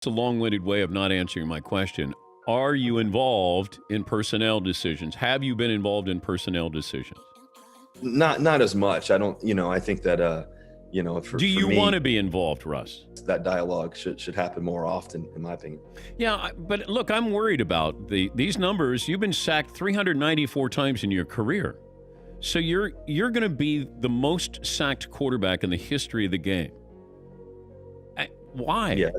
It's a long-winded way of not answering my question. Are you involved in personnel decisions? Have you been involved in personnel decisions? Not as much. I don't, I think that, Do you for me, want to be involved, Russ? that dialogue should happen more often, in my opinion. Yeah, but look, I'm worried about these numbers. You've been sacked 394 times in your career. So you're going to be the most sacked quarterback in the history of the game. Why? Yeah.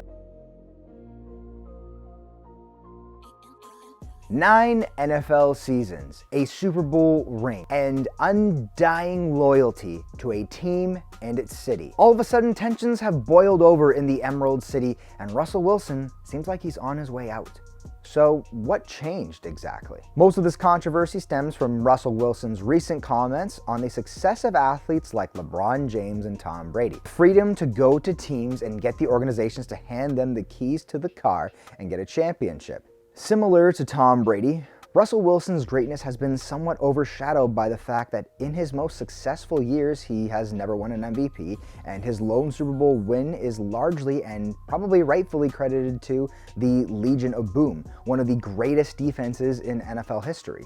9 NFL seasons, a Super Bowl ring, and undying loyalty to a team and its city. All of a sudden, tensions have boiled over in the Emerald City, and Russell Wilson seems like he's on his way out. So what changed exactly? Most of this controversy stems from Russell Wilson's recent comments on the success of athletes like LeBron James and Tom Brady. Freedom to go to teams and get the organizations to hand them the keys to the car and get a championship. Similar to Tom Brady, Russell Wilson's greatness has been somewhat overshadowed by the fact that in his most successful years, he has never won an MVP, and his lone Super Bowl win is largely and probably rightfully credited to the Legion of Boom, one of the greatest defenses in NFL history.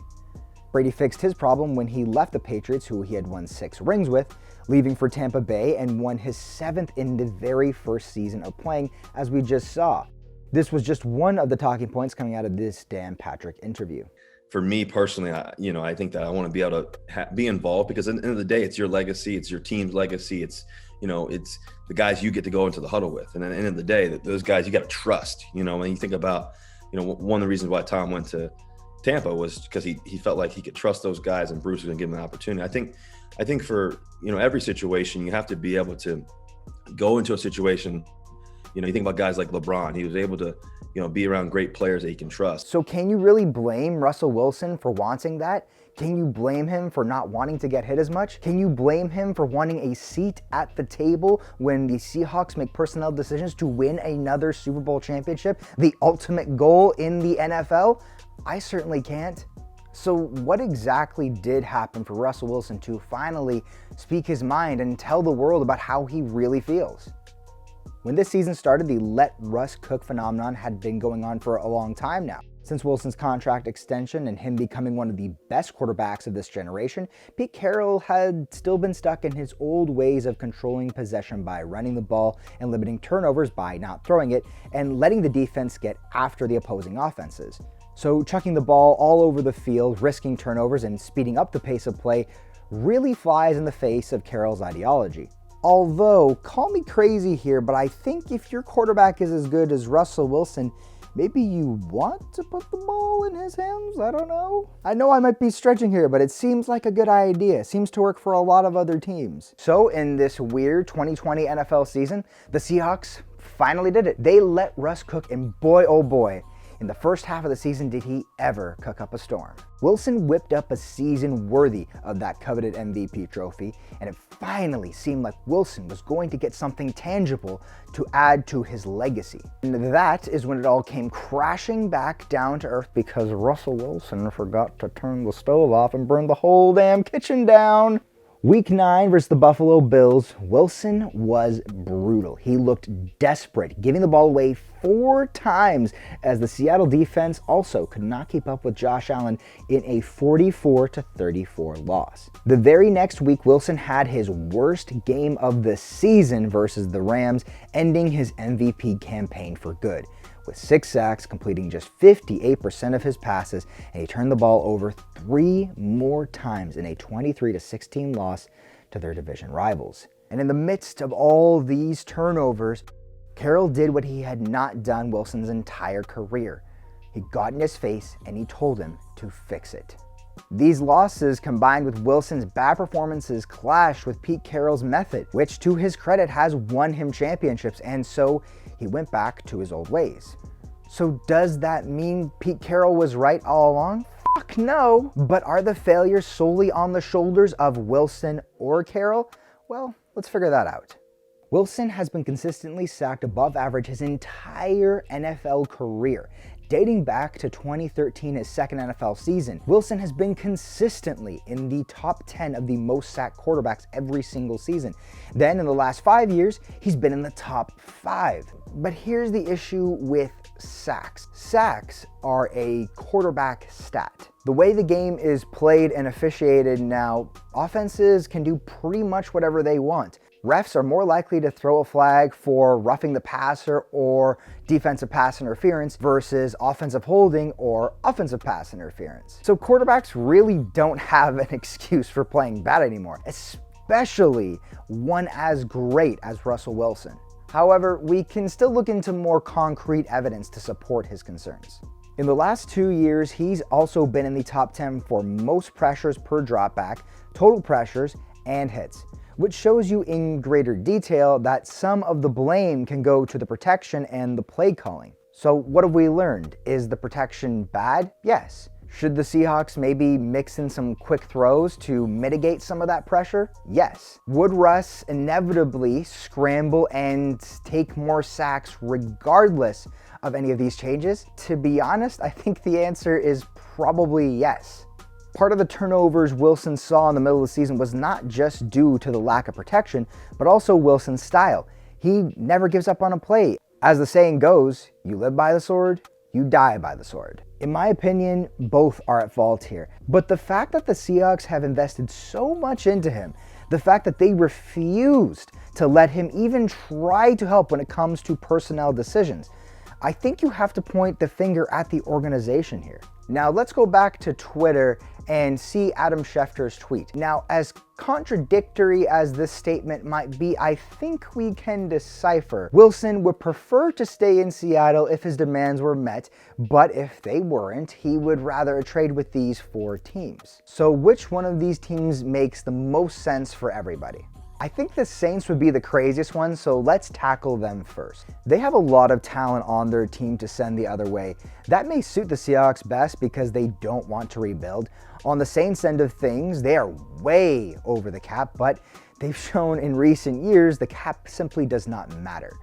Brady fixed his problem when he left the Patriots, who he had won 6 rings with, leaving for Tampa Bay and won his 7th in the very first season of playing, as we just saw. This was just one of the talking points coming out of this Dan Patrick interview. For me personally, I think that I want to be able to be involved, because at the end of the day, it's your legacy, it's your team's legacy, it's the guys you get to go into the huddle with, and at the end of the day, those guys you got to trust. When you think about, one of the reasons why Tom went to Tampa was because he felt like he could trust those guys, and Bruce was going to give him an opportunity. I think for every situation, you have to be able to go into a situation. You think about guys like LeBron. He was able to, be around great players that he can trust. So can you really blame Russell Wilson for wanting that? Can you blame him for not wanting to get hit as much? Can you blame him for wanting a seat at the table when the Seahawks make personnel decisions to win another Super Bowl championship, the ultimate goal in the NFL? I certainly can't. So what exactly did happen for Russell Wilson to finally speak his mind and tell the world about how he really feels? When this season started, the let Russ cook phenomenon had been going on for a long time now. Since Wilson's contract extension and him becoming one of the best quarterbacks of this generation, Pete Carroll had still been stuck in his old ways of controlling possession by running the ball and limiting turnovers by not throwing it, and letting the defense get after the opposing offenses. So chucking the ball all over the field, risking turnovers, and speeding up the pace of play really flies in the face of Carroll's ideology. Although, call me crazy here, but I think if your quarterback is as good as Russell Wilson, maybe you want to put the ball in his hands? I don't know. I know I might be stretching here, but it seems like a good idea. It seems to work for a lot of other teams. So in this weird 2020 NFL season, the Seahawks finally did it. They let Russ cook, and boy, oh boy, in the first half of the season, did he ever cook up a storm. Wilson whipped up a season worthy of that coveted MVP trophy, and it finally seemed like Wilson was going to get something tangible to add to his legacy. And that is when it all came crashing back down to earth, because Russell Wilson forgot to turn the stove off and burn the whole damn kitchen down. Week 9 versus the Buffalo Bills, Wilson was brutal. He looked desperate, giving the ball away 4 times as the Seattle defense also could not keep up with Josh Allen in a 44-34 loss. The very next week, Wilson had his worst game of the season versus the Rams, ending his MVP campaign for good, with 6 sacks, completing just 58% of his passes, and he turned the ball over 3 more times in a 23-16 loss to their division rivals. And in the midst of all these turnovers, Carroll did what he had not done Wilson's entire career. He got in his face and he told him to fix it. These losses, combined with Wilson's bad performances, clashed with Pete Carroll's method, which to his credit has won him championships, and so he went back to his old ways. So does that mean Pete Carroll was right all along? Fuck no! But are the failures solely on the shoulders of Wilson or Carroll? Well, let's figure that out. Wilson has been consistently sacked above average his entire NFL career, Dating back to 2013, his second NFL season, Wilson has been consistently in the top 10 of the most sacked quarterbacks every single season. Then in the last 5 years, he's been in the top 5. But here's the issue with sacks. Sacks are a quarterback stat. The way the game is played and officiated now, offenses can do pretty much whatever they want. Refs are more likely to throw a flag for roughing the passer or defensive pass interference versus offensive holding or offensive pass interference. So quarterbacks really don't have an excuse for playing bad anymore, especially one as great as Russell Wilson. However, we can still look into more concrete evidence to support his concerns. In the last 2 years, he's also been in the top 10 for most pressures per dropback, total pressures, and hits, which shows you in greater detail that some of the blame can go to the protection and the play calling. So what have we learned? Is the protection bad? Yes. Should the Seahawks maybe mix in some quick throws to mitigate some of that pressure? Yes. Would Russ inevitably scramble and take more sacks regardless of any of these changes? To be honest, I think the answer is probably yes. Part of the turnovers Wilson saw in the middle of the season was not just due to the lack of protection, but also Wilson's style. He never gives up on a play. As the saying goes, you live by the sword, you die by the sword. In my opinion, both are at fault here. But the fact that the Seahawks have invested so much into him, the fact that they refused to let him even try to help when it comes to personnel decisions, I think you have to point the finger at the organization here. Now let's go back to Twitter and see Adam Schefter's tweet. Now, as contradictory as this statement might be, I think we can decipher. Wilson would prefer to stay in Seattle if his demands were met, but if they weren't, he would rather trade with these 4 teams. So which one of these teams makes the most sense for everybody? I think the Saints would be the craziest one, so let's tackle them first. They have a lot of talent on their team to send the other way. That may suit the Seahawks best because they don't want to rebuild. On the Saints end of things, they are way over the cap, but they've shown in recent years the cap simply does not matter.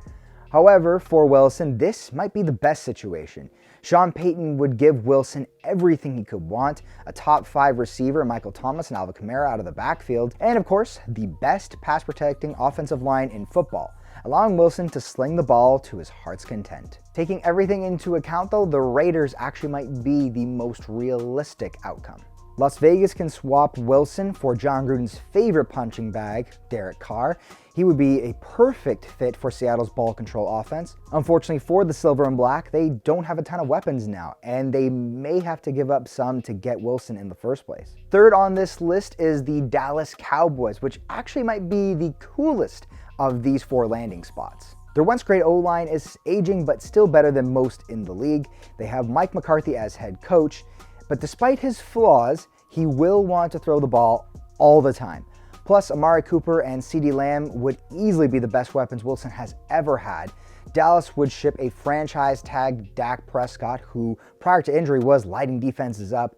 However, for Wilson, this might be the best situation. Sean Payton would give Wilson everything he could want, a top 5 receiver, Michael Thomas and Alvin Kamara out of the backfield, and of course, the best pass protecting offensive line in football, allowing Wilson to sling the ball to his heart's content. Taking everything into account though, the Raiders actually might be the most realistic outcome. Las Vegas can swap Wilson for John Gruden's favorite punching bag, Derek Carr. He would be a perfect fit for Seattle's ball control offense. Unfortunately for the Silver and Black, they don't have a ton of weapons now, and they may have to give up some to get Wilson in the first place. Third on this list is the Dallas Cowboys, which actually might be the coolest of these 4 landing spots. Their once great O-line is aging, but still better than most in the league. They have Mike McCarthy as head coach, but despite his flaws, he will want to throw the ball all the time. Plus, Amari Cooper and CeeDee Lamb would easily be the best weapons Wilson has ever had. Dallas would ship a franchise-tagged Dak Prescott, who prior to injury was lighting defenses up.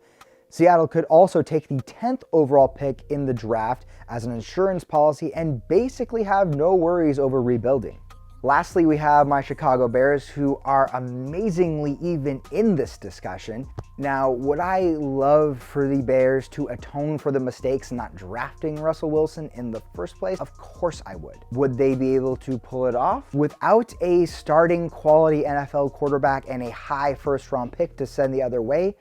Seattle could also take the 10th overall pick in the draft as an insurance policy and basically have no worries over rebuilding. Lastly, we have my Chicago Bears, who are amazingly even in this discussion. Now, would I love for the Bears to atone for the mistakes in not drafting Russell Wilson in the first place? Of course I would. Would they be able to pull it off? Without a starting quality NFL quarterback and a high first-round pick to send the other way?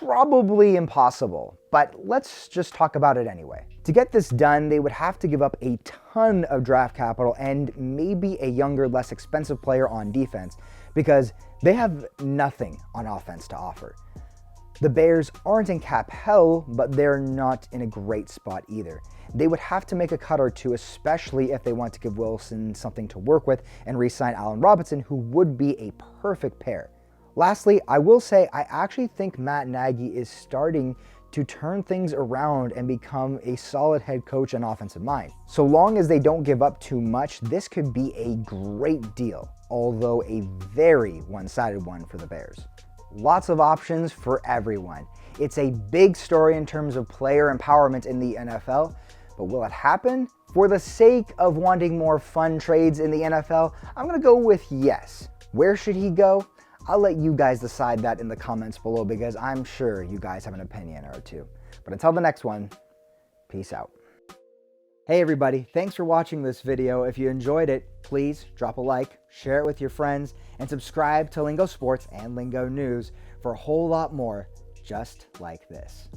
Probably impossible, but let's just talk about it anyway. To get this done, they would have to give up a ton of draft capital and maybe a younger, less expensive player on defense because they have nothing on offense to offer. The Bears aren't in cap hell, but they're not in a great spot either. They would have to make a cut or two, especially if they want to give Wilson something to work with and re-sign Allen Robinson, who would be a perfect pair. Lastly, I will say I actually think Matt Nagy is starting to turn things around and become a solid head coach and offensive mind. So long as they don't give up too much, this could be a great deal, although a very one-sided one for the Bears. Lots of options for everyone. It's a big story in terms of player empowerment in the NFL, but will it happen? For the sake of wanting more fun trades in the NFL, I'm gonna go with yes. Where should he go? I'll let you guys decide that in the comments below because I'm sure you guys have an opinion or two. But until the next one, peace out. Hey everybody, thanks for watching this video. If you enjoyed it, please drop a like, share it with your friends, and subscribe to Lingo Sports and Lingo News for a whole lot more just like this.